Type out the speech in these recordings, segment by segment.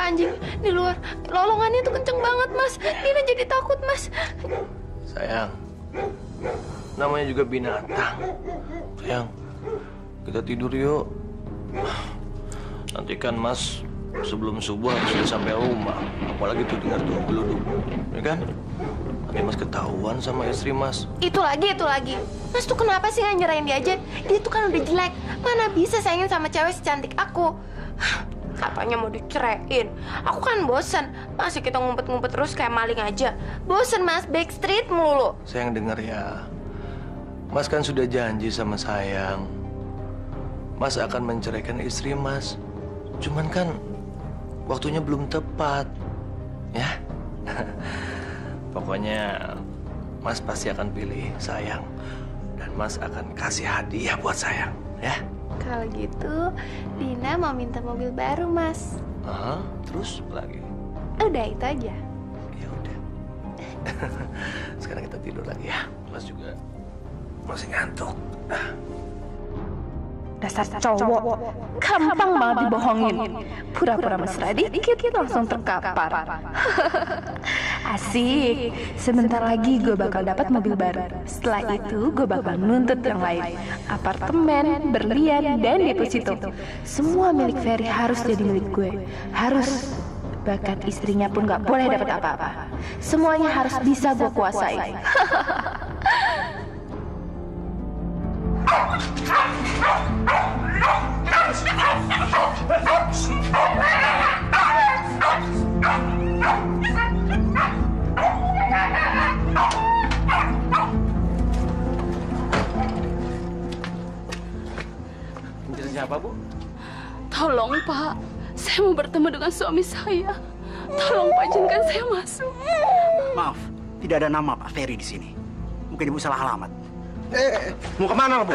anjing di luar. Lolongannya tuh kenceng banget, Mas. Dina jadi takut, Mas. Sayang, namanya juga binatang. Sayang, kita tidur yuk. Nanti kan Mas sebelum subuh harus sudah sampai rumah. Apalagi tuh dengar tuh geluduk, ya kan? Nanti Mas ketahuan sama istri Mas. Itu lagi. Mas tuh kenapa sih nggak nyerahin dia aja? Dia tuh kan udah jelek. Mana bisa sayangin sama cewek secantik aku? Katanya mau diceraiin. Aku kan bosen. Masih kita ngumpet-ngumpet terus kayak maling aja. Bosen, Mas. Backstreet mulu. Sayang dengar ya. Mas kan sudah janji sama sayang. Mas akan menceraikan istri Mas. Cuman kan waktunya belum tepat. Ya. Pokoknya Mas pasti akan pilih sayang. Dan Mas akan kasih hadiah buat sayang, ya. Kalau gitu, Dina mau minta mobil baru, Mas. Terus apa lagi? Udah itu aja. Ya udah. Sekarang kita tidur lagi ya. Mas juga masih ngantuk. Dasar cowok, gampang banget dibohongin. Pura-pura mesra dikit langsung terkapar. Asik, sebentar lagi gue bakal dapat mobil baru. Setelah itu gue bakal nuntut yang lain. Apartemen, berlian, dan deposito. Semua milik Ferry harus jadi milik gue. Harus. Bahkan istrinya pun gak boleh dapat apa-apa. Semuanya harus bisa gue kuasai. Jelasnya apa, Bu? Tolong, Pak. Saya mau bertemu dengan suami saya. Tolong, Pak, izinkan saya masuk. Maaf, tidak ada nama Pak Ferry di sini. Mungkin Ibu salah alamat. Mau kemana, Bu?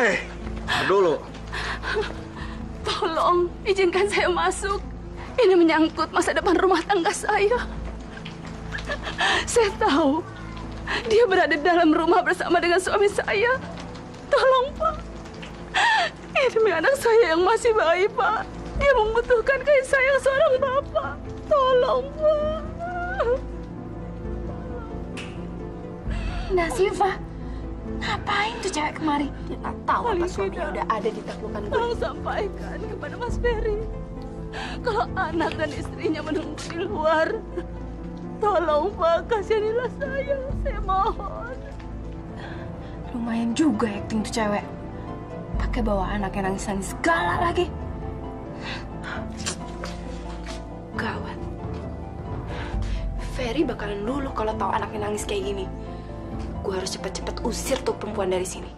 Dulu. Tolong, izinkan saya masuk. Ini menyangkut masa depan rumah tangga saya. Saya tahu dia berada di dalam rumah bersama dengan suami saya. Tolong, Pak. Ini demi anak saya yang masih bayi, Pak. Dia membutuhkan kasih sayang seorang bapak. Tolong, Pak. Nasifa, ngapain tuh cewek kemari? Dia nggak tahu apa suaminya udah ada di taklukan gue. Tolong sampaikan kepada Mas Ferry kalau anak dan istrinya menunggu di luar. Tolong, Pak, kasihanilah saya mohon. Lumayan juga acting tuh cewek. Pakai bawa anaknya nangis-nangis segala lagi. Gawat. Ferry bakalan luluh kalau tahu anaknya nangis kayak gini. Gue harus cepet-cepet usir tuh perempuan dari sini.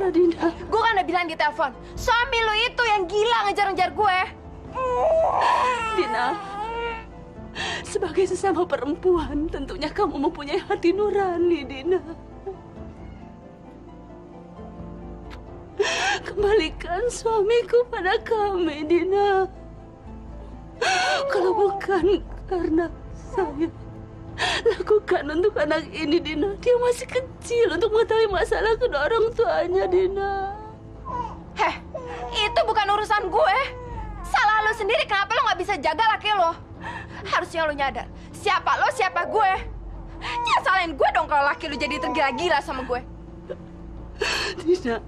bicara, Dina. Gue kan udah bilang di telepon, suami lo itu yang gila ngejar-ngejar gue. Dina, sebagai sesama perempuan, tentunya kamu mempunyai hati nurani, Dina. Kembalikan suamiku pada kami, Dina. Kalau bukan karena saya lakukan untuk anak ini, Dina, dia masih kecil untuk mengetahui masalah kedua orang tuanya, Dina. Heh, itu bukan urusan gue. Salah lo sendiri, kenapa lo nggak bisa jaga laki lo? Harusnya lo nyadar, siapa lo, siapa gue. Jangan salahin gue dong kalau laki lo jadi tergila-gila sama gue. Dina,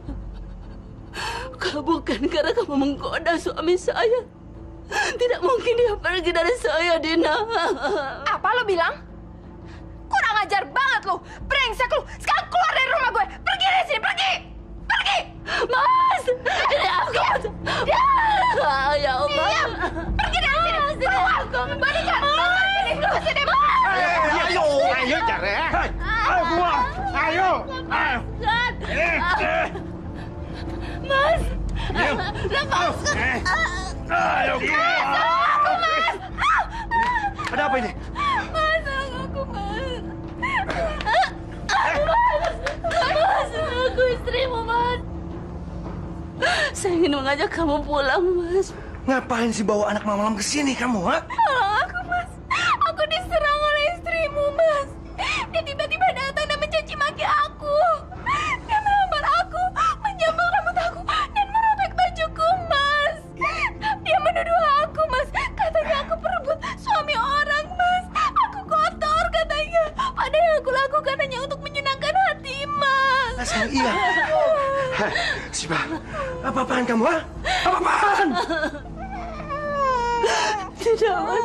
kalau bukan karena kamu menggoda suami saya, tidak mungkin dia pergi dari saya, Dina. Apa lo bilang? Kurang ajar banget lo, brengsek lo. Sekarang keluar dari rumah gue. Pergi dari sini, pergi. Pergi. Mas, ini aku. Ya Allah. Diam. Pergi dari sini. Keluar. Balikan. Sini. Sini. Ayo cari. Ayo keluar. Ayo. Mas, lepaskan. Ayo keluar. Ada apa ini? Mas, aku Mas. Mas, aku istrimu, Mas. Saya ingin mengajak kamu pulang, Mas. Ngapain sih bawa anak malam ke sini kamu, ha? Tolong aku, Mas. Aku diserang oleh istrimu, Mas. Dia tiba-tiba datang dan mencaci maki aku. Dia melamar aku, menjambak rambut aku, dan merobek bajuku, Mas. Dia menuduh aku, Mas. Katanya aku perebut suami orang, Mas. Aku kotor, katanya. Padahal yang aku lakukan hanya untuk menyenangkan hati, Mas. Asal iya. Sipa, apa-apaan kamu, ha? Apa-apaan? Tidak, Mas.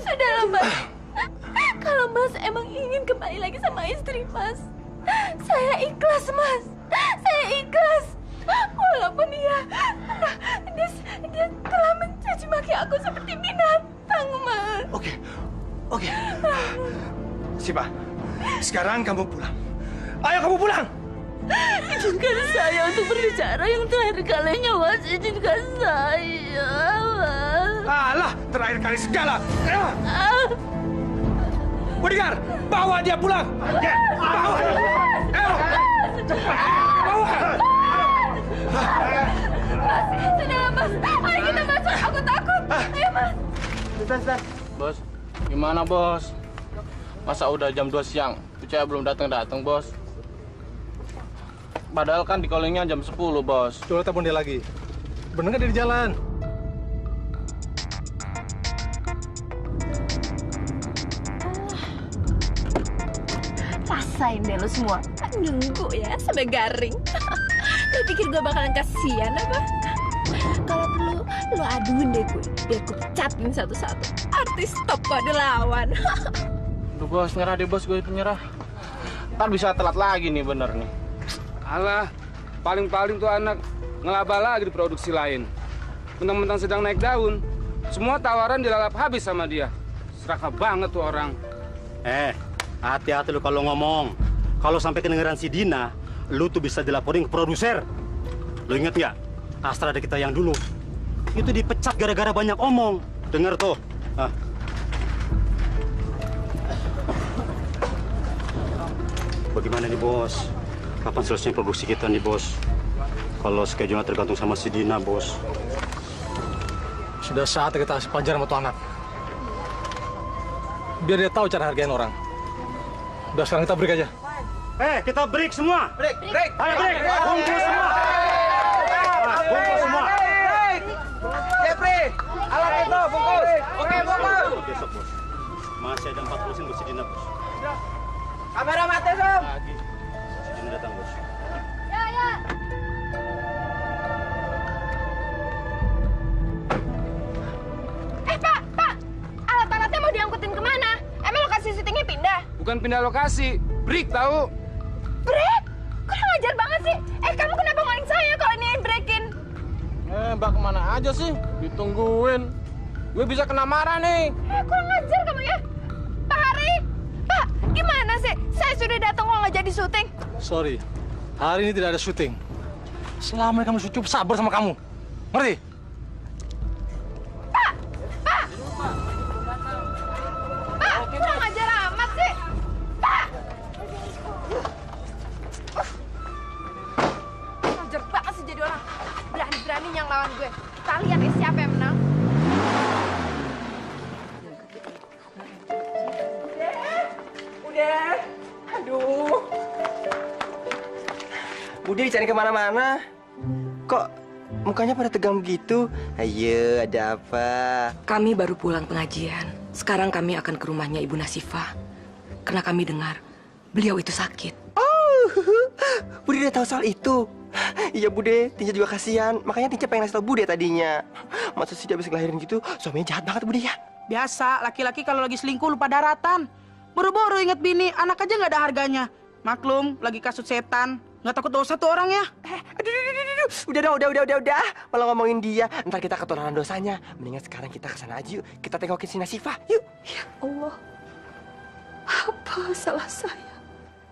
Sudahlah, Mas. Kalau Mas emang ingin kembali lagi sama istri Mas, saya ikhlas, Mas. Saya ikhlas. Walaupun dia telah mencaci maki aku seperti binatang, Mas. Oke. Sipa, sekarang kamu pulang. Ayo kamu pulang. Izinkan saya untuk berbicara yang terakhir kalinya, Mas. Izinkan saya, Mas. Alah, terakhir kali segala. Bodyguard, bawa dia pulang. Bawa. Ayo. Cepat. Bawa. Sudahlah, Mas. Ayo kita masuk. Aku takut. Ayo, Mas. Bos, gimana bos? Masa udah jam 2 siang, tuh cewek belum datang-datang, bos. Padahal kan di callingnya jam 10, bos. Coba telepon dia lagi. Bener nggak dia di jalan? Rasain deh lo semua. Nunggu ya sampai garing. Lo pikir gue bakalan kasihan apa? Kalau perlu lo aduin deh gue, biar gue pecatin satu-satu. Artis top kode lawan. Aduh bos, nyerah deh bos, gue penyerah. Ntar bisa telat lagi nih, bener nih. Alah, paling-paling tuh anak ngelaba lagi di produksi lain. Mentang-mentang sedang naik daun, semua tawaran dilalap habis sama dia. Serakah banget tuh orang. Hati-hati lu kalau ngomong. Kalau sampai kedengeran si Dina, lu tuh bisa dilaporin ke produser. Lu inget nggak? Astra ada kita yang dulu. Itu dipecat gara-gara banyak omong. Dengar tuh. Bagaimana nih bos? Kapan selesai produksi kita nih bos? Kalau schedule tergantung sama si Dina bos. Sudah saatnya kita kasih pelajaran sama tuh anak. Biar dia tahu cara hargain orang. Udah sekarang kita break aja. Kita break semua. Break. Ayo break. Kumpul semua. Kumpul semua. Jeffrey, alat itu bungkus. Oke, bungkus. Besok bos. Masih ada 40 sen buat si Dina bos. Kamera mati, Som. Lagi. Si Dina datang bos. Ya. Pak. Alat-alatnya mau diangkutin kemana? Emang lokasi syutingnya pindah? Bukan pindah lokasi, break tahu. Break? Kurang ajar banget sih. Kamu kenapa ngomongin saya kalau ini yang breakin? Mbak kemana aja sih? Ditungguin. Gue bisa kena marah nih. Kurang ajar kamu ya. Pak Hari. Pak, gimana sih? Saya sudah datang kok nggak jadi syuting. Sorry, Hari ini tidak ada syuting. Selama ini kamu cukup sabar sama kamu. Ngerti? Pak, kurang ajar amat sih. Pak! Ajar banget sih jadi orang. Berani-berani yang lawan gue. Kita lihat ya siapa yang menang. Udah. Aduh. Budi dicari kemana-mana. Kok mukanya pada tegang begitu? Ayo, ada apa? Kami baru pulang pengajian. Sekarang kami akan ke rumahnya Ibu Nasifah. Karena kami dengar beliau itu sakit. Oh, Budi udah tahu soal itu. Iya, Bude. Tinja juga kasihan. Makanya Tinja pengen ngasih tau Bude tadinya. Masa sih dia habis ngelahirin gitu, suaminya jahat banget, Bude ya? Biasa, laki-laki kalau lagi selingkuh lupa daratan. Buru-buru inget bini, anak aja nggak ada harganya. Maklum, lagi kasut setan. Nggak takut dosa tuh orang ya? Aduh. Udah. Malah ngomongin dia. Ntar kita ketularan dosanya. Mendingan sekarang kita kesana aja yuk. Kita tengokin si Nasifah, yuk. Ya Allah, apa salah saya?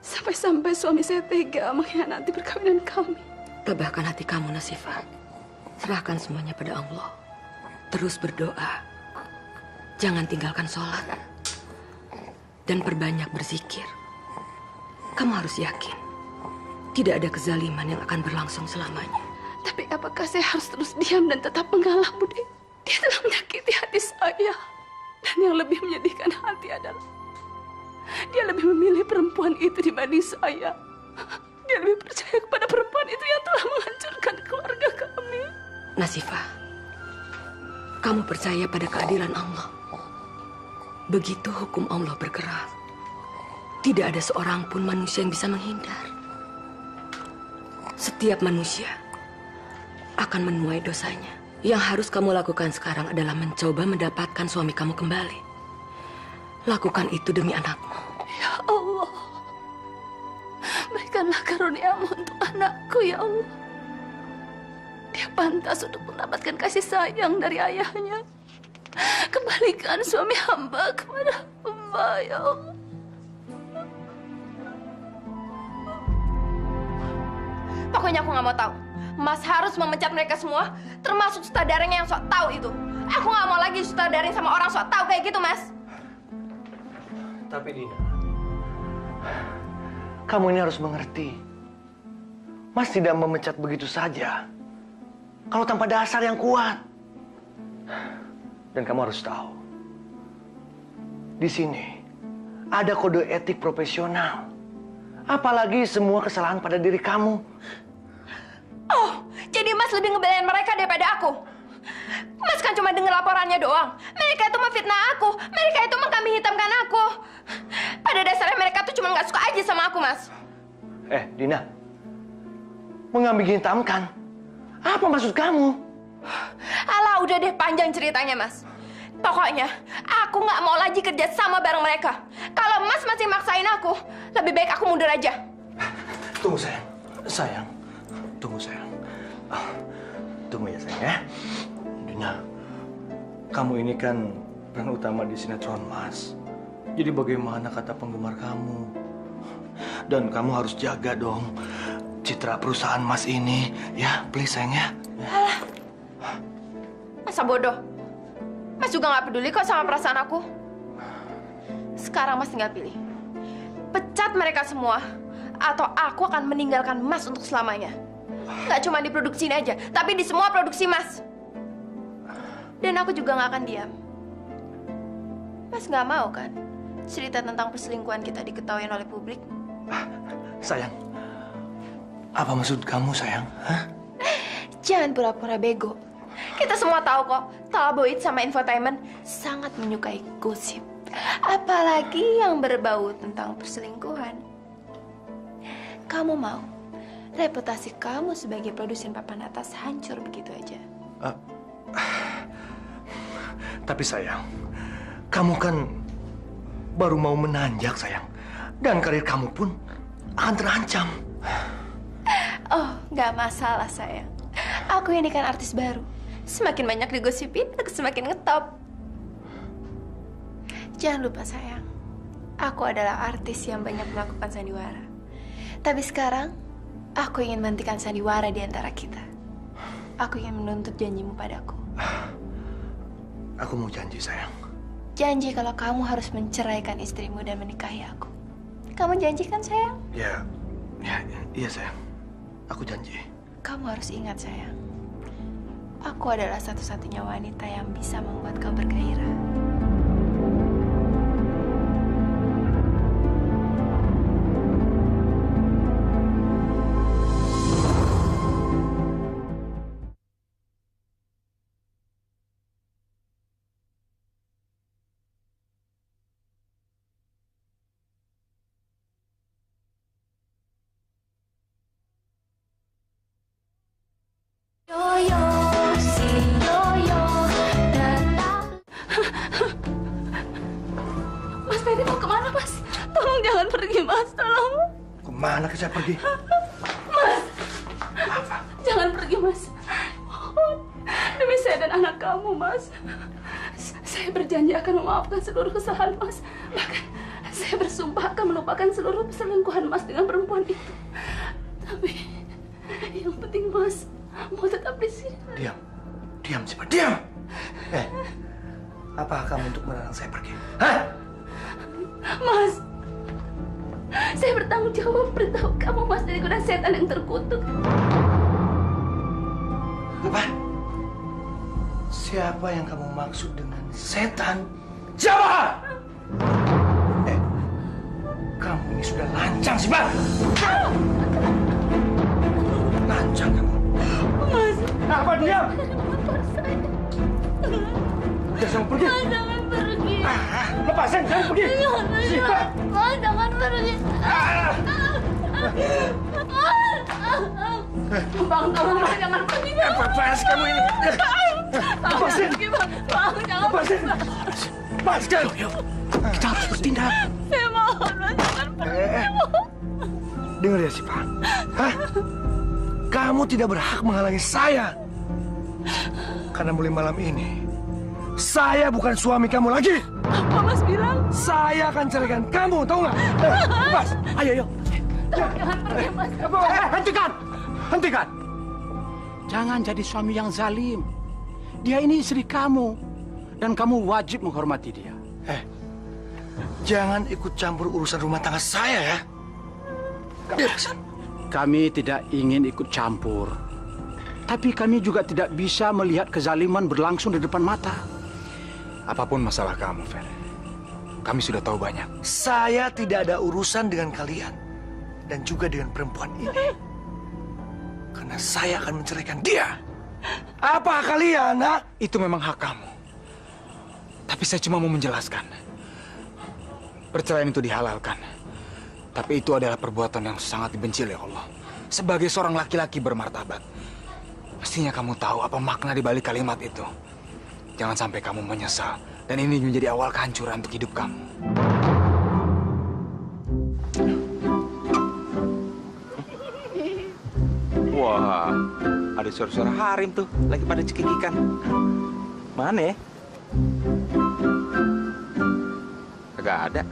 Sampai-sampai suami saya tega mengkhianati perkawinan kami. Tabahkan hati kamu, Nasifah. Serahkan semuanya pada Allah. Terus berdoa. Jangan tinggalkan sholat. Dan perbanyak berzikir. Kamu harus yakin. Tidak ada kezaliman yang akan berlangsung selamanya. Tapi apakah saya harus terus diam dan tetap mengalah, Bude? Dia telah menyakiti hati saya. Dan yang lebih menyedihkan hati adalah dia lebih memilih perempuan itu dibanding saya. Dia lebih percaya kepada perempuan itu yang telah menghancurkan keluarga kami. Nasifah, kamu percaya pada keadilan Allah. Begitu hukum Allah bergerak, tidak ada seorang pun manusia yang bisa menghindar. Setiap manusia akan menuai dosanya. Yang harus kamu lakukan sekarang adalah mencoba mendapatkan suami kamu kembali. Lakukan itu demi anakmu. Ya Allah, berikanlah karunia-Mu untuk anakku, ya Allah. Dia pantas untuk mendapatkan kasih sayang dari ayahnya. Kembalikan suami hamba kepada hamba, ya Allah. Pokoknya aku nggak mau tahu. Mas harus memecat mereka semua, termasuk sutradaranya yang sok tahu itu. Aku nggak mau lagi sutradarin sama orang sok tahu kayak gitu, Mas. Tapi Dina, kamu ini harus mengerti. Mas tidak memecat begitu saja. Kalau tanpa dasar yang kuat. Dan kamu harus tahu, di sini ada kode etik profesional. Apalagi semua kesalahan pada diri kamu. Oh, jadi Mas lebih ngebelain mereka daripada aku. Mas kan cuma denger laporannya doang. Mereka itu memfitnah aku. Mereka itu mengkambing hitamkan aku. Pada dasarnya mereka tuh cuma nggak suka aja sama aku, Mas. Dina, mengambing hitamkan? Apa maksud kamu? Alah, udah deh panjang ceritanya, Mas. Pokoknya, aku nggak mau lagi kerja sama bareng mereka. Kalau Mas masih maksain aku, lebih baik aku mundur aja. Tunggu, sayang. Sayang, tunggu, sayang. Tunggu ya, sayang, ya. Dina, kamu ini kan peran utama di sinetron Mas. Jadi bagaimana kata penggemar kamu? Dan kamu harus jaga dong citra perusahaan Mas ini. Ya, please, sayang, ya. Alah, masa bodoh? Mas juga nggak peduli kok sama perasaan aku. Sekarang Mas tinggal pilih. Pecat mereka semua, atau aku akan meninggalkan Mas untuk selamanya. Nggak cuma di produksi ini aja, tapi di semua produksi Mas. Dan aku juga nggak akan diam. Mas nggak mau kan cerita tentang perselingkuhan kita diketahui oleh publik? Sayang, apa maksud kamu, sayang? Hah? Jangan pura-pura bego. Kita semua tahu kok, tabloid sama infotainment sangat menyukai gosip. Apalagi yang berbau tentang perselingkuhan. Kamu mau reputasi kamu sebagai produsen papan atas hancur begitu aja? Tapi sayang, kamu kan baru mau menanjak, sayang. Dan karir kamu pun akan terancam. Oh, nggak masalah, sayang. Aku ini kan artis baru. Semakin banyak digosipin, aku semakin ngetop. Jangan lupa, sayang. Aku adalah artis yang banyak melakukan sandiwara. Tapi sekarang, Aku ingin menghentikan sandiwara di antara kita. Aku ingin menuntut janjimu padaku. Aku mau janji, sayang. Janji kalau kamu harus menceraikan istrimu dan menikahi aku. Kamu janjikan, sayang? Iya, sayang. Aku janji. Kamu harus ingat, sayang. Aku adalah satu-satunya wanita yang bisa membuat kamu bergairah. Mas Ferry mau kemana, Mas? Tolong jangan pergi, Mas. Tolong. Kemana saya pergi? Mas. Jangan pergi, Mas. Mohon. Demi saya dan anak kamu, Mas. Saya berjanji akan memaafkan seluruh kesalahan Mas. Bahkan saya bersumpah akan melupakan seluruh perselingkuhan Mas dengan perempuan itu. Tapi yang penting Mas mau tetap di sini. Diam, Siva, diam. Apa kamu untuk melarang saya pergi? Hah? Mas, saya bertanggung jawab beritahu kamu Mas dari godaan setan yang terkutuk. Apa? Siapa yang kamu maksud dengan setan? Siapa? Kamu ini sudah lancang, Siva. Lancang kamu. Mas. Apa diam? Udah, jangan pergi. Mas, jangan pergi. Lepasin, jangan pergi. Siva. Mas, jangan pergi. Bang, tolong Bang, jangan pergi. Apaan sih kamu ini? Lepasin. Bang, jangan pergi. Lepaskan. Yuk, kita harus bertindak. Saya mohon, Mas, jangan pergi. Dengar ya, Siva. Hah? Kamu tidak berhak menghalangi saya. Karena mulai malam ini, saya bukan suami kamu lagi. Apa Mas bilang? Saya akan ceraikan kamu, tahu nggak? Mas, ayo. Jangan pergi, Mas. Hentikan! Hentikan! Jangan jadi suami yang zalim. Dia ini istri kamu. Dan kamu wajib menghormati dia. Jangan ikut campur urusan rumah tangga saya ya. Kami tidak ingin ikut campur. Tapi kami juga tidak bisa melihat kezaliman berlangsung di depan mata. Apapun masalah kamu, Fer. Kami sudah tahu banyak. Saya tidak ada urusan dengan kalian. Dan juga dengan perempuan ini. Karena saya akan menceraikan dia. Apa kalian, ha? Itu memang hak kamu. Tapi saya cuma mau menjelaskan. Perceraian itu dihalalkan. Tapi itu adalah perbuatan yang sangat dibenci oleh Allah. Sebagai seorang laki-laki bermartabat, mestinya kamu tahu apa makna di balik kalimat itu. Jangan sampai kamu menyesal. Dan ini menjadi awal kehancuran untuk hidup kamu. Wah, ada suara-suara harim tuh. Lagi pada cekikikan. Mana ya? Kagak ada.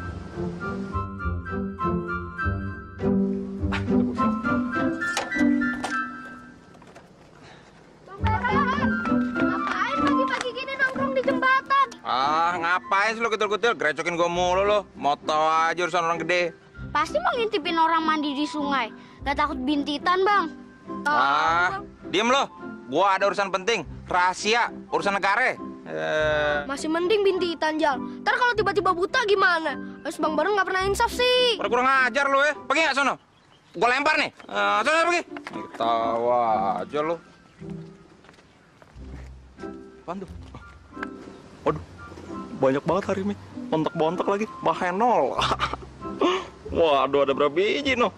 Ngapain pagi-pagi gini nongkrong di jembatan? Ngapain sih lo kutil-kutil? Gerecokin gue mulu lo. Moto aja urusan orang gede. Pasti mau ngintipin orang mandi di sungai. Gak takut bintitan, Bang? Diem lo. Gua ada urusan penting. Rahasia. Urusan negara. Masih mending bintitan, Jal. Ntar kalau tiba-tiba buta gimana? Terus Bang Bareng gak pernah insaf sih. Kurang ajar lo ya. Pergi gak sono? Gua lempar nih. Sono pergi. Tawa aja lo. Apaan tuh? Waduh. Banyak banget hari ini. Bontok-bontok lagi. Bahenol. Waduh, ada berapa biji no?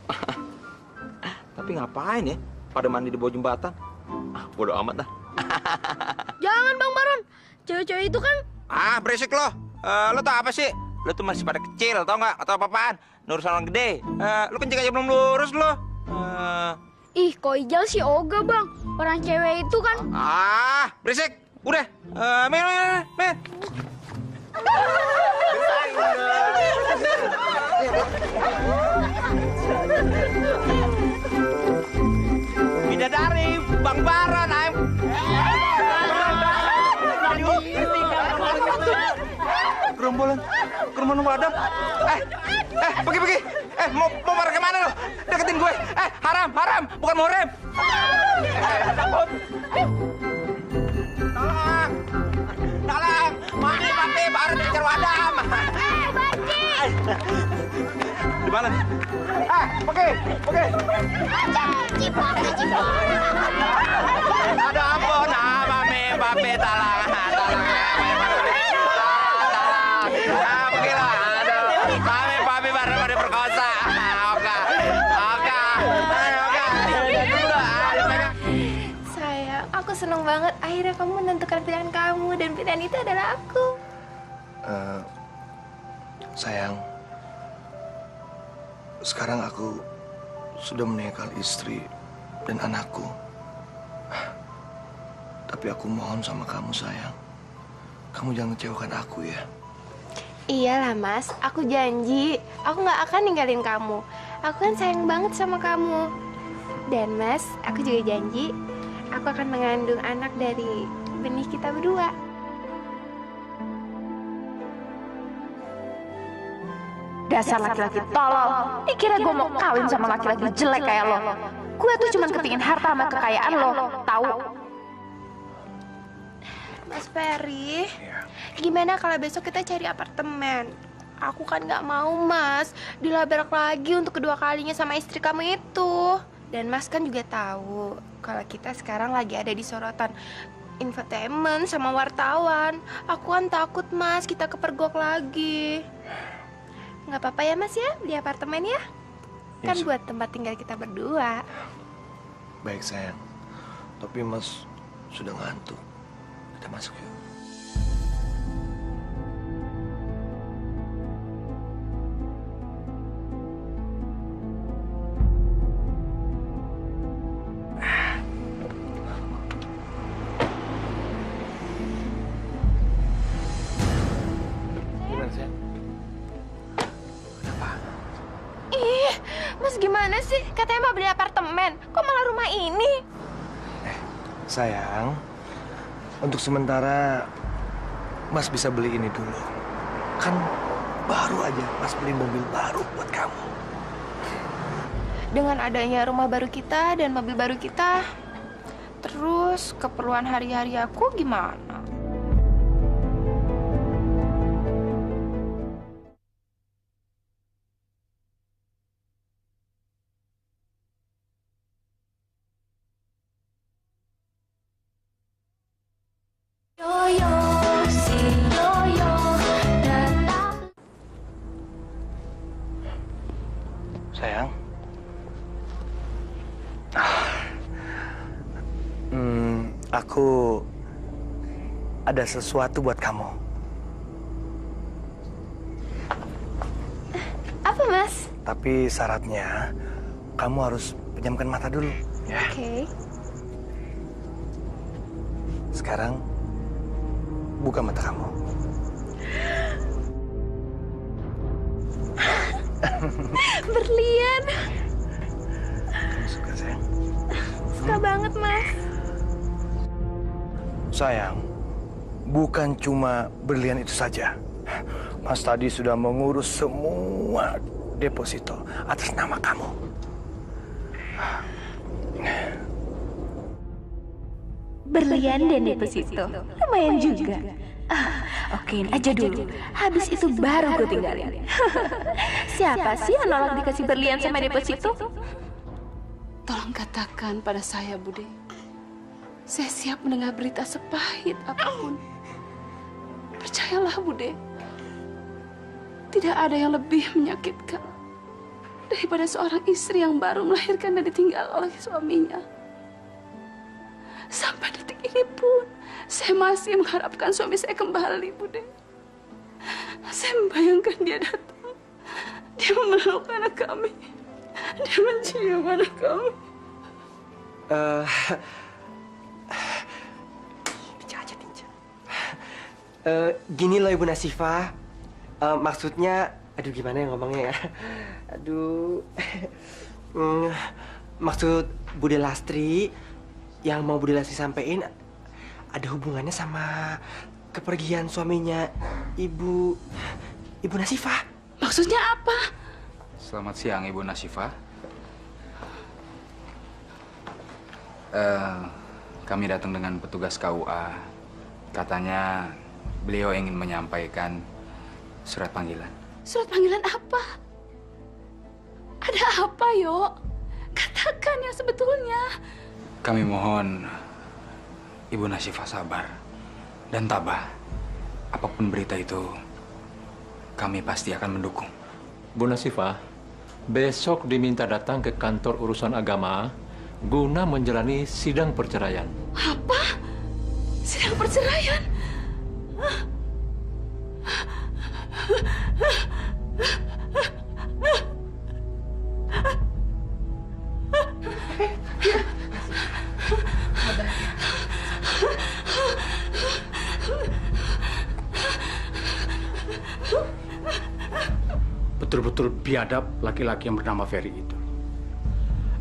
Tapi ngapain ya? Pada mandi di bawah jembatan. Bodo amat dah. Jangan, Bang Baron. Cewek-cewek itu kan... Berisik lo. Lo tau apa sih? Lo tuh masih pada kecil, tau nggak? Atau apa-apaan? Urusan orang gede. Lo kencing aja belum lurus lo. Ih, kok Ijal sih Oga, Bang. Orang cewek itu kan... Berisik. Udah. Men. kalian? Ke rumah Nunggu Adam? Pergi. Mau marah kemana lo? Deketin gue. Haram, bukan muhrim. Tolong, mana papi baru dikejar Adam. Di mana nih? Pergi. Ada ampun, papi tolong. Papi baru diperkosa. Sayang, aku seneng banget. Akhirnya kamu menentukan pilihan kamu dan pilihan itu adalah aku. Sayang, sekarang aku sudah meninggal istri dan anakku. Tapi aku mohon sama kamu, sayang. Kamu jangan kecewakan aku ya. Iyalah mas, aku janji. Aku nggak akan ninggalin kamu. Aku kan sayang banget sama kamu. Dan mas, aku juga janji aku akan mengandung anak dari benih kita berdua. Dasar laki-laki tolol. Dikira gue mau kawin sama laki-laki jelek kayak lo. Gue tuh cuma kepingin harta sama kekayaan lo, tahu? Mas Ferry, gimana kalau besok kita cari apartemen? Aku kan nggak mau mas dilabrak lagi untuk kedua kalinya sama istri kamu itu. Dan mas kan juga tahu kalau kita sekarang lagi ada di sorotan infotainment sama wartawan. Aku kan takut mas kita kepergok lagi. Nggak apa-apa ya mas ya di apartemen ya? Kan buat tempat tinggal kita berdua. Baik sayang, tapi mas sudah ngantuk. Kita masuk yuk. Gimana sayang? Kenapa? Ih, mas gimana sih? Katanya mau beli apartemen, kok malah rumah ini? Sayang, untuk sementara mas bisa beli ini dulu. Kan baru aja mas beli mobil baru buat kamu. Dengan adanya rumah baru kita dan mobil baru kita, terus keperluan hari-hari aku gimana? Sayang. Aku ada sesuatu buat kamu. Apa, Mas? Tapi syaratnya kamu harus pejamkan mata dulu, ya. Oke. Sekarang buka mata kamu. Berlian. Kamu suka, sayang? Suka banget, Mas. Sayang, bukan cuma berlian itu saja. Mas tadi sudah mengurus semua deposito atas nama kamu. Berlian dan deposito, lumayan juga. Okein aja dulu. Habis itu baru gue tinggalin. Siapa sih yang nolak dikasih berlian sama deposito? Tolong katakan pada saya, Bude. Saya siap mendengar berita sepahit apapun. Percayalah, Bude. Tidak ada yang lebih menyakitkan daripada seorang istri yang baru melahirkan dan ditinggal oleh suaminya. Sampai detik ini pun, saya masih mengharapkan suami saya kembali, Bude. Saya membayangkan dia datang. Dia memeluk anak kami. Dia mencium anak kami. Gini loh Ibu Nasifah. Maksudnya, aduh gimana ya ngomongnya ya? Aduh. Maksud Bude Lastri yang mau Bude Lastri sampein ada hubungannya sama kepergian suaminya Ibu Nasifah. Maksudnya apa? Selamat siang, Ibu Nasifah. Kami datang dengan petugas KUA. Katanya beliau ingin menyampaikan surat panggilan. Surat panggilan apa? Ada apa, Yo? Katakan yang sebetulnya. Kami mohon Ibu Nasifah sabar dan tabah. Apapun berita itu, kami pasti akan mendukung. Bu Nasifah, besok diminta datang ke kantor urusan agama guna menjalani sidang perceraian. Apa? Sidang perceraian? Betul-betul biadab laki-laki yang bernama Ferry itu.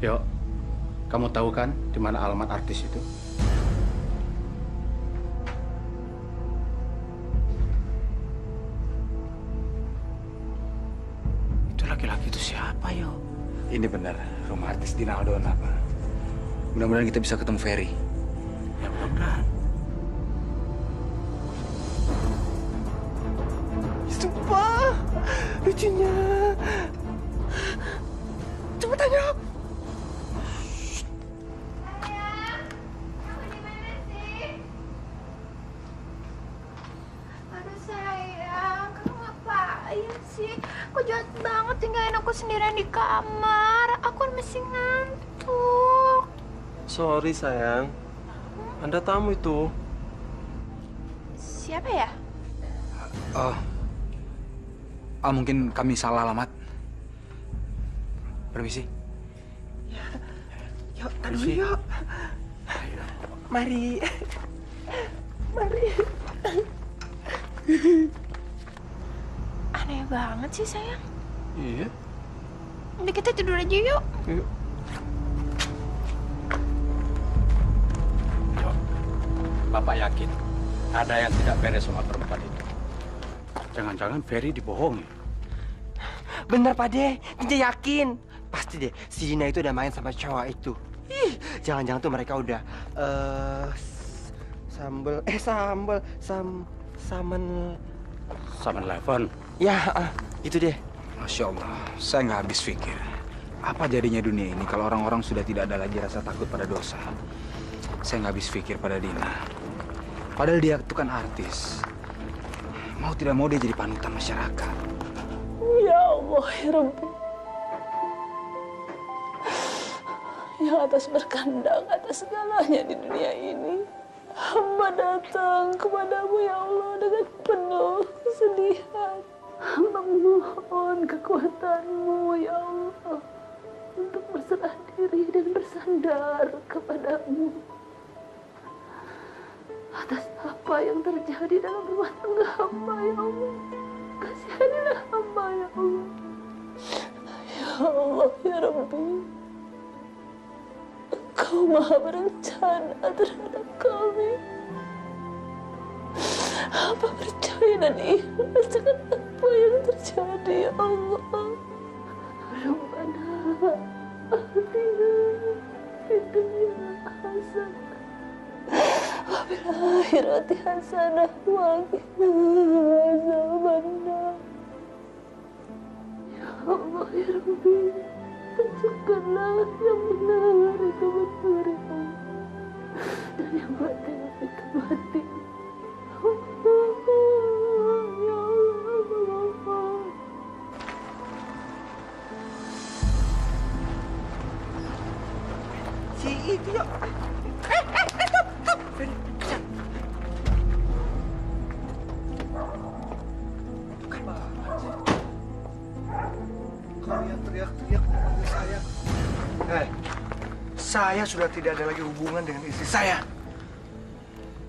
Yo, kamu tahu kan di mana alamat artis itu? Itu laki-laki itu siapa, Yo? Ini benar rumah artis Dina Aldona, Pak. Mudah-mudahan kita bisa ketemu Ferry. Ya, mudah-mudahan. Sumpah, lucunya. Cepetan, Yo. Aduh sayang, kamu ngapain sih? Kok jahat banget tinggalin aku sendirian di kamar. Aku kan masih ngantuk. Sorry sayang, ada tamu itu. Siapa ya? Mungkin kami salah alamat. Permisi. Yuk, taruh dulu, yuk. Mari. Mari. Aneh banget sih sayang. Iya. Udah kita tidur aja yuk. Yuk. Bapak yakin ada yang tidak beres sama perempuan itu. Jangan-jangan Ferry dibohongi. Bener, Pak De. Tinja yakin. Pasti deh, si Dina itu udah main sama cowok itu. Ih, jangan-jangan tuh mereka udah Saman Eleven. Ya, itu deh. Masya Allah, saya nggak habis pikir. Apa jadinya dunia ini kalau orang-orang sudah tidak ada lagi rasa takut pada dosa? Saya nggak habis pikir pada Dina. Padahal dia itu kan artis. Mau tidak mau dia jadi panutan masyarakat. Ya Allah, ya Rabbi. Yang atas berkandang atas segalanya di dunia ini. Hamba datang kepadamu ya Allah dengan penuh kesedihan. Hamba mohon kekuatanmu ya Allah untuk berserah diri dan bersandar kepadamu. Atas apa yang terjadi dalam rumah tangga hamba ya Allah. Kasihanilah hamba ya Allah. Ya Allah ya Rabbi. Engkau maha berencana terhadap kami. Hamba percaya dan ikhlas dengan apa yang terjadi ya Allah. Rabbana atina fid dunya hasanah wa fil akhirati hasanah wa qina azabannar. Ya Allah ya Rabbi, tunjukkanlah yang benar itu benar ya Allah, dan yang batin itu batin. Ya Allah. Si itu ya. Stop. Ferry, kejar. Kalian teriak-teriak memanggil saya. Saya sudah tidak ada lagi hubungan dengan istri saya.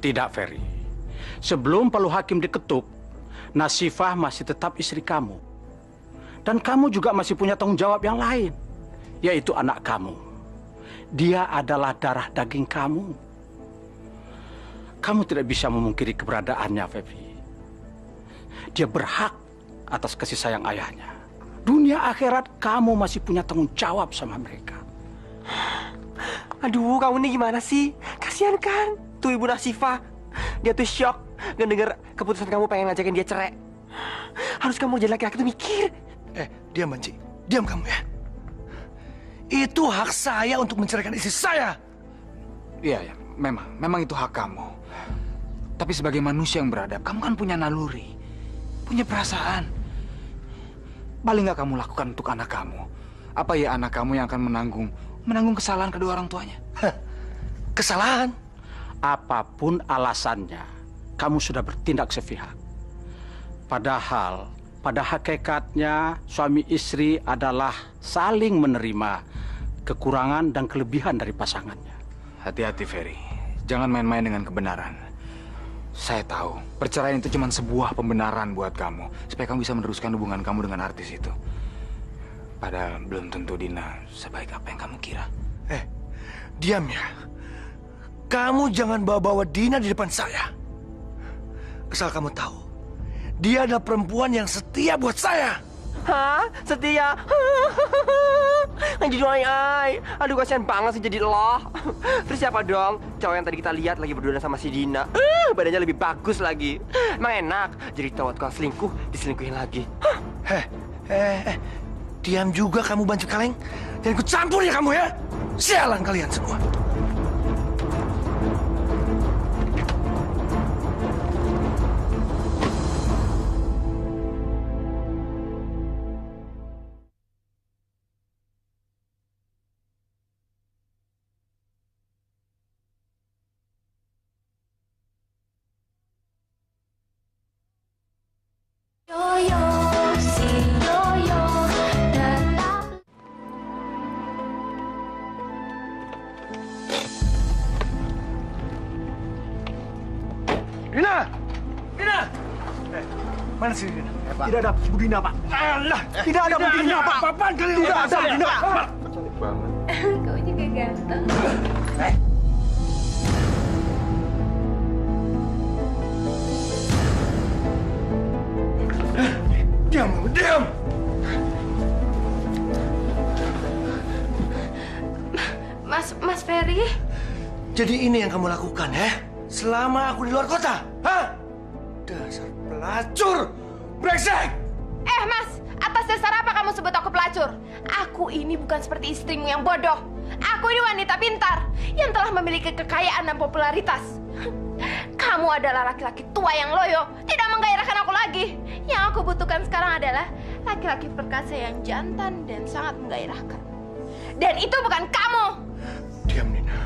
Tidak, Ferry. Sebelum palu hakim diketuk, Nasifah masih tetap istri kamu. Dan kamu juga masih punya tanggung jawab yang lain, yaitu anak kamu. Dia adalah darah daging kamu. kamu tidak bisa memungkiri keberadaannya, Febri. Dia berhak atas kasih sayang ayahnya. Dunia akhirat kamu masih punya tanggung jawab sama mereka. Aduh, kamu ini gimana sih? Kasihan kan? Tuh Ibu Nasifah. Dia tuh shock ngedenger keputusan kamu pengen ngajakin dia cerai. Harus kamu jadi laki-laki tuh mikir. Diam, Banci. Diam kamu ya. Itu hak saya untuk menceraikan istri saya. Iya, memang itu hak kamu. Tapi sebagai manusia yang beradab, kamu kan punya naluri, punya perasaan. Paling nggak kamu lakukan untuk anak kamu. Apa ya anak kamu yang akan menanggung kesalahan kedua orang tuanya? Kesalahan? Apapun alasannya, kamu sudah bertindak sepihak. Padahal pada hakikatnya suami istri adalah saling menerima kekurangan dan kelebihan dari pasangannya. Hati-hati, Ferry. Jangan main-main dengan kebenaran. Saya tahu, perceraian itu cuma sebuah pembenaran buat kamu, supaya kamu bisa meneruskan hubungan kamu dengan artis itu. Padahal belum tentu Dina sebaik apa yang kamu kira. Diam ya. Kamu jangan bawa-bawa Dina di depan saya. Asal kamu tahu, dia adalah perempuan yang setia buat saya. Hah? Setia? Jadi ay. Aduh, kasihan banget sih jadi lo. Terus siapa dong cowok yang tadi kita lihat lagi berdua sama si Dina? Badannya lebih bagus lagi. Emang enak jadi cowok tukang selingkuh diselingkuhin lagi. Diam juga kamu, Banci Kaleng. Jangan ikut campur ya kamu ya. Sialan kalian semua. Dina! Mana sih Dina? Tidak ada Bu Dina, Pak. Alah, tidak ada Bu Dina, Pak. Apaan kalian? Tidak ada Bu Dina, Pak. Kau juga ganteng. Diam! Mas Ferry? Jadi ini yang kamu lakukan ya? Selama aku di luar kota? Hah? Dasar pelacur! Brengsek! Mas, atas dasar apa kamu sebut aku pelacur? Aku ini bukan seperti istrimu yang bodoh. Aku ini wanita pintar yang telah memiliki kekayaan dan popularitas. Kamu adalah laki-laki tua yang loyo, tidak menggairahkan aku lagi. Yang aku butuhkan sekarang adalah laki-laki perkasa yang jantan dan sangat menggairahkan. Dan itu bukan kamu. Diam, Nina.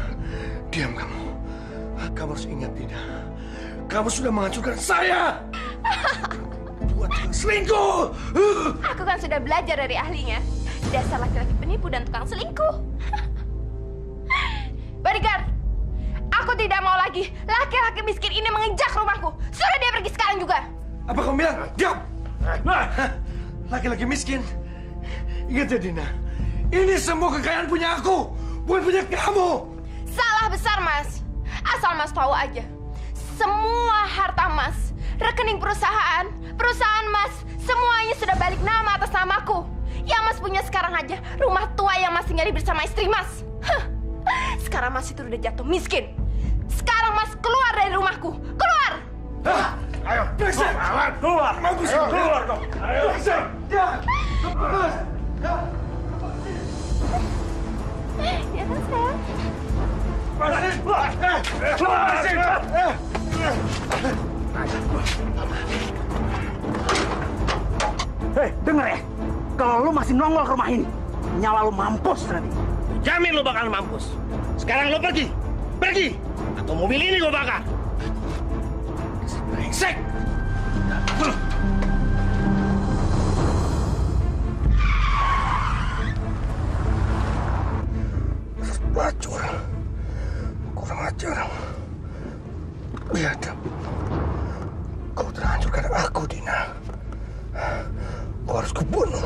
Diam kamu. Kamu harus ingat, Nina. Kamu sudah menghancurkan saya. Buat tukang selingkuh. Aku kan sudah belajar dari ahlinya. Dasar laki-laki penipu dan tukang selingkuh. Bodyguard, aku tidak mau lagi laki-laki miskin ini menginjak rumahku. Suruh dia pergi sekarang juga. Apa kamu bilang? Diam! Laki-laki miskin. Ingat ya, Dina. Ini semua kekayaan punya aku, bukan punya kamu. Salah besar, Mas. Asal Mas tahu aja. Semua harta Mas, rekening perusahaan Mas, semuanya sudah balik nama atas namaku. Yang Mas punya sekarang aja rumah tua yang Mas tinggali bersama istri Mas. Sekarang Mas itu udah jatuh miskin. Sekarang Mas keluar dari rumahku. Keluar! Ayo, brengsek! Keluar! Mampus, keluar kau! Ayo, brengsek! Ya! Lepas! Ya kan, sayang? Hei, dengar ya. Kalau lu masih nongol ke rumah ini, nyawa lu mampus nanti. Jamin lu bakal mampus. Sekarang lu pergi. Pergi. Atau mobil ini gua bakar. Brengsek! Pelacur. Kurang ajar. Biadab. Kau telah hancurkan aku, Dina. Kau harus kubunuh.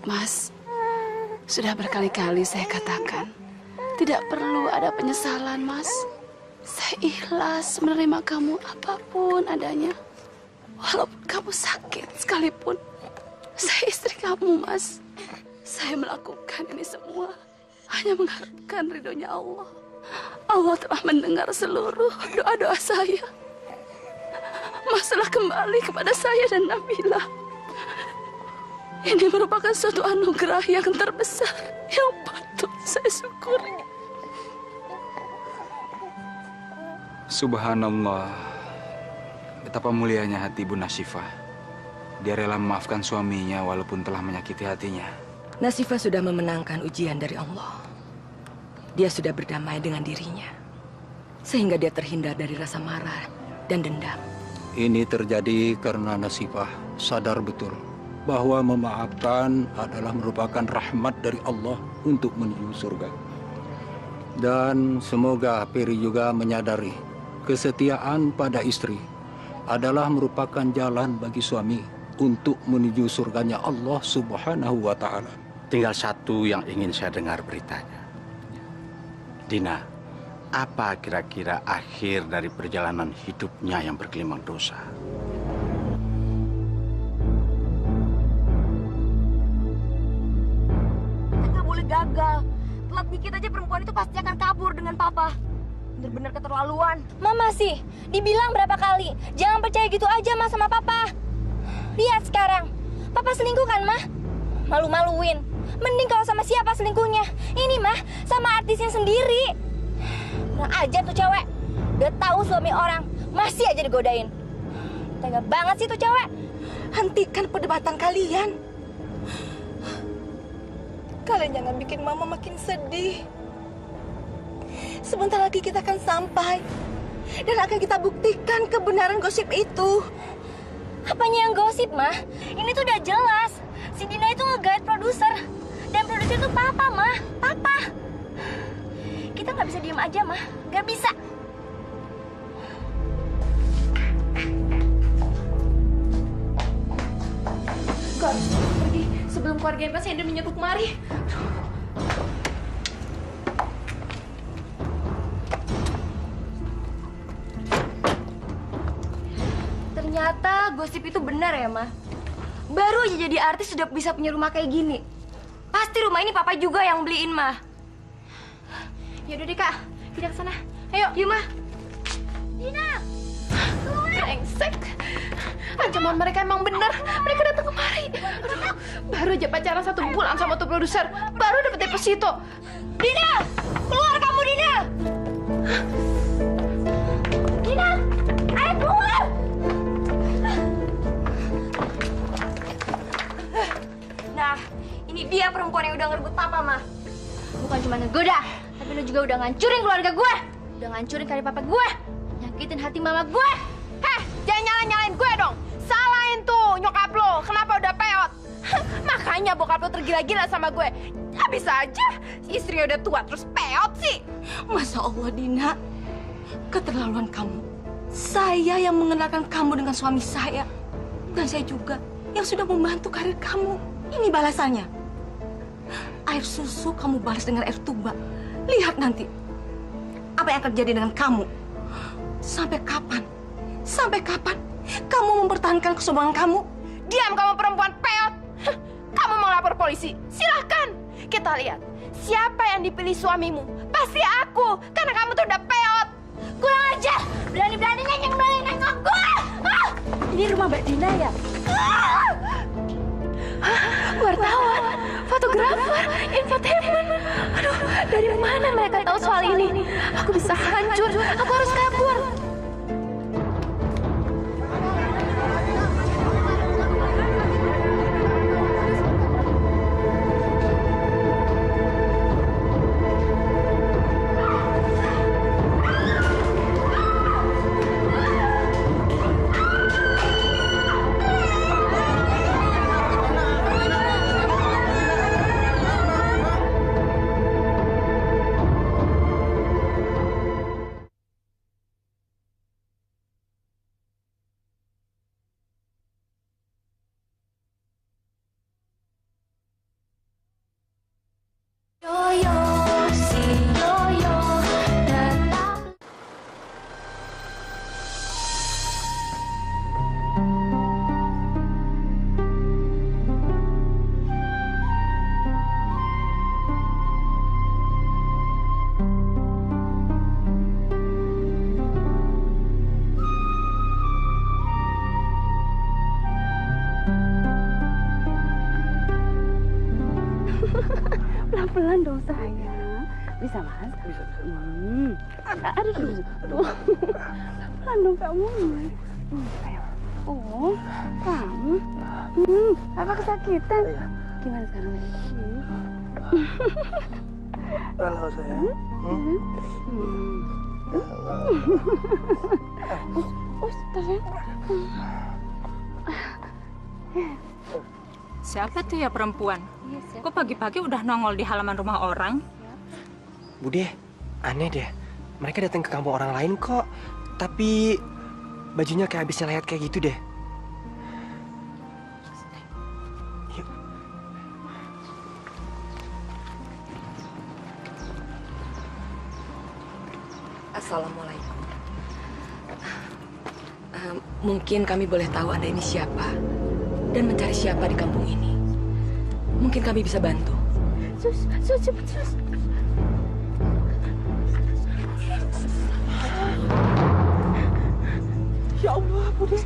Mas. Sudah berkali-kali saya katakan, tidak perlu ada penyesalan, Mas. Saya ikhlas menerima kamu apapun adanya. Walaupun kamu sakit sekalipun. Saya istri kamu, Mas. Saya melakukan ini semua hanya mengharapkan ridhonya Allah. Allah telah mendengar seluruh doa-doa saya. Mas telah kembali kepada saya dan Nabila. Ini merupakan suatu anugerah yang terbesar yang patut saya syukuri. Subhanallah, betapa mulianya hati Ibu Nasifah. Dia rela memaafkan suaminya walaupun telah menyakiti hatinya. Nasifah sudah memenangkan ujian dari Allah. Dia sudah berdamai dengan dirinya, sehingga dia terhindar dari rasa marah dan dendam. Ini terjadi karena Nasifah sadar betul bahwa memaafkan adalah merupakan rahmat dari Allah untuk menuju surga. Dan semoga Peri juga menyadari kesetiaan pada istri adalah merupakan jalan bagi suami untuk menuju surganya Allah Subhanahu wa Ta'ala. Tinggal satu yang ingin saya dengar beritanya. Dina, apa kira-kira akhir dari perjalanan hidupnya yang bergelimang dosa? Kita nggak boleh gagal. Telat dikit aja perempuan itu pasti akan kabur dengan papa. Bener-bener keterlaluan. Mama sih, dibilang berapa kali, jangan percaya gitu aja mas sama papa. Lihat sekarang, papa selingkuh kan mah? Malu-maluin. Mending kalau sama siapa selingkuhnya. Ini mah sama artisnya sendiri. Nah aja tuh cewek. Udah tahu suami orang, masih aja digodain. Tega banget sih tuh cewek. Hentikan perdebatan kalian. Kalian jangan bikin mama makin sedih. Sebentar lagi kita akan sampai. Dan akan kita buktikan kebenaran gosip itu. Apanya yang gosip, mah? Ini tuh udah jelas. Si Dina itu nge-guide produser. Dan produser itu papa, mah. Papa. Kita nggak bisa diem aja, mah. Nggak bisa. Gue harus pergi sebelum keluarga Mas Hendra menyebut kemari. Ternyata gosip itu benar ya, Ma. Baru aja jadi artis sudah bisa punya rumah kayak gini. Pasti rumah ini papa juga yang beliin, Ma. Yaudah deh, Kak. Kita ke sana. Ayo. Yuk, Ma. Dina! Brengsek. Ancaman mereka emang bener. Mereka datang kemari. Aduh, baru aja pacaran 1 bulan sama tuh produser. Baru dapet deposito. Dina! Keluar kamu, Dina! Dina! Ayo keluar! Nah, ini dia perempuan yang udah ngerebut papa, mah. Bukan cuma ngegoda, tapi lo juga udah ngancurin keluarga gue. Udah ngancurin karir papa gue. Nyakitin hati mama gue. Heh, jangan nyalain gue dong. Salahin tuh nyokap lo. Kenapa udah peot? Makanya bokap lo tergila-gila sama gue. Ya bisa aja. Istrinya udah tua terus peot sih. Masya Allah, Dina. Keterlaluan kamu. Saya yang mengenalkan kamu dengan suami saya. Dan saya juga yang sudah membantu karir kamu. Ini balasannya. Air susu kamu balas dengan air tuba. Lihat nanti. Apa yang akan terjadi dengan kamu? Sampai kapan? Sampai kapan kamu mempertahankan kesombongan kamu? Diam kamu perempuan peot. Kamu mau lapor polisi? Silahkan. Kita lihat siapa yang dipilih suamimu. Pasti aku, karena kamu tuh udah peot. Kurang ajar. Berani-beraninya nyengdolin nengok gue. Ah! Ini rumah Mbak Dina ya? Ah! Wartawan, fotografer, infotainment. Aduh, dari mana mereka tahu soal ini? Aku bisa hancur. Aku harus kabur. pelan dong sayang. Bisa mas? Bisa. Aduh. Pelan dong kamu. Ayo. Oh, kamu. Apa kesakitan? Gimana sekarang lagi? Halo sayang. Siapa tuh ya perempuan? Kok pagi-pagi udah nongol di halaman rumah orang? Bude, aneh deh. Mereka datang ke kampung orang lain kok. Tapi bajunya kayak habis nyelayat kayak gitu deh. Assalamualaikum. Mungkin kami boleh tahu Anda ini siapa dan mencari siapa di kampung ini. Mungkin kami bisa bantu. Sus. Ya Allah, Bude.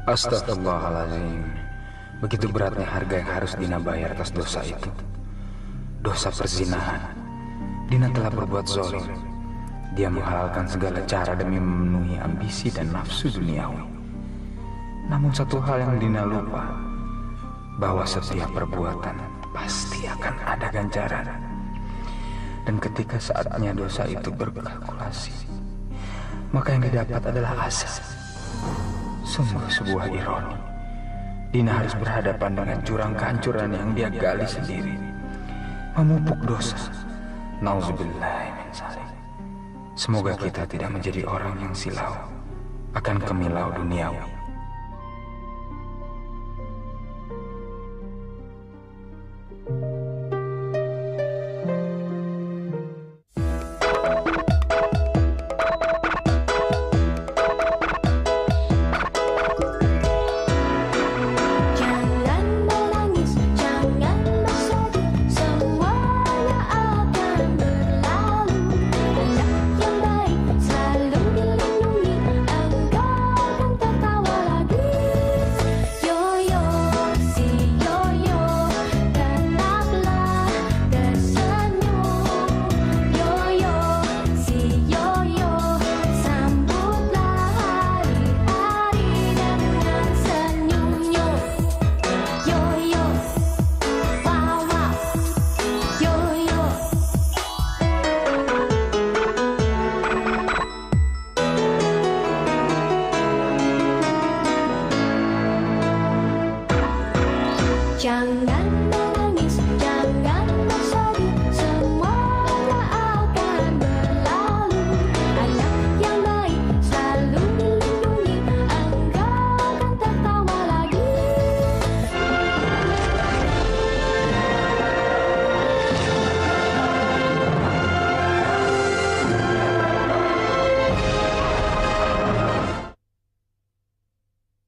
Astagfirullahaladzim. Begitu beratnya harga yang harus Dina bayar atas dosa itu. Dosa perzinahan. Dina telah berbuat zalim. Dia menghalalkan segala cara demi memenuhi ambisi dan nafsu duniawi. Namun satu hal yang Dina lupa, bahwa setiap perbuatan pasti akan ada ganjaran. Dan ketika saatnya dosa itu berkalkulasi, maka yang didapat adalah azab. Sungguh sebuah ironi. Dina harus berhadapan dengan jurang kehancuran yang dia gali sendiri. Memupuk dosa. Nauzubillah min zalik. Semoga kita tidak menjadi orang yang silau akan kemilau duniawi.